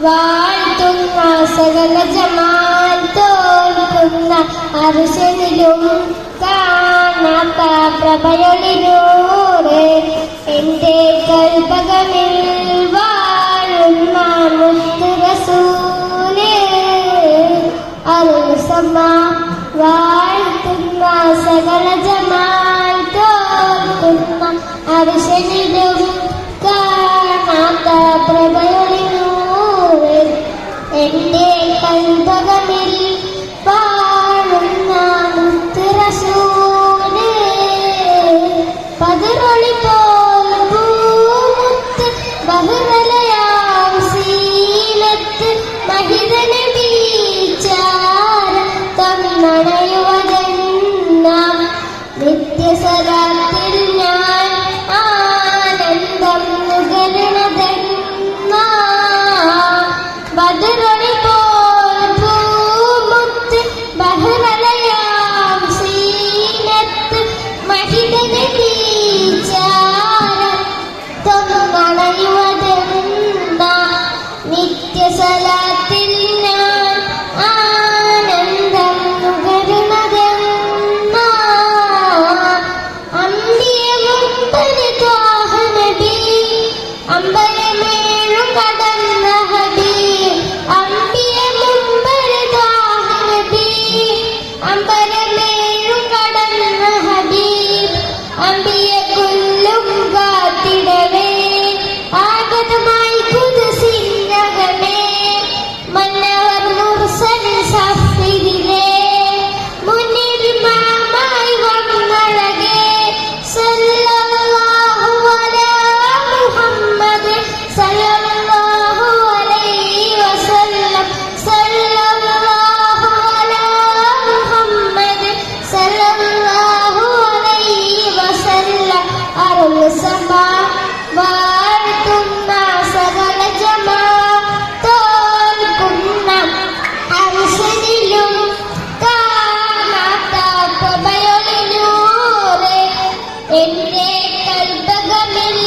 വാഴ്ത്തുന്ന സകല ജമാൽ തോൽക്കുന്ന അർശനിലും കാണാത്ത പ്രഭയൊളിനൂറ് എന്റെ കൽപകമിൽ വാഴുന്ന മുത്ത് റസൂല് അറുസമ വാഴ്ത്തുന്ന സകല ജമാൽ തോൽക്കുന്ന അർശനിലും കാണാത്ത പ്രഭയൊളിനൂറ് എന്റെ കൽപകമിൽ വാഴുന്ന മുത്ത് റസൂല് പതിറൊളി പോൽ പൂമുത്ത് ബഹുറലയാം സീലത്ത് മഹിത നബിച്ചാര തന്നണയുവതെന്ന നിത്യസരാത്തിൽ ഞാൻ ആനന്ദം നുകരണതെന്ന ബദറൊളി പോൽ പൂമുത്ത് ബഹുറലയാം സീലത്ത് മഹിത നബിച്ചാര തന്നണയുവതെന്ന നിത്യസലാത്തിൽ ഞാൻ ആനന്ദം നുകരുന്നതെന്ന അമ്പിയ മുമ്പര് ത്വാഹ നബി അമ്പലമേഴും കടന്ന ഹബി അമ്പിയ മുമ്പര് ത്വാഹ നബി അമ്പലമേഴും കടന്ന ഹബീബ് അമ്പിയ കുല്ലും കാത്തിടവേ ആഗതമായി കുദസിനകമേ മന്നവർ മുർസൽ സഫിരിലെ മുന്നിൽ മാമായി വന്നഴകേ സല്ലല്ലാഹു അലാ മുഹമ്മദ് സല്ലല്ലാഹു അലൈഹി വസല്ലം സല്ലല്ലാഹു അലാ മുഹമ്മദ് സല്ലല്ലാഹു അലൈഹി വസല്ലം അറുസമ വാഴ്ത്തുന്ന സകല ജമാ തോൽക്കുന്ന അർശനിലും കാണാത്ത പ്രഭയൊളിനൂറ് എന്റെ കൽപകമിൽ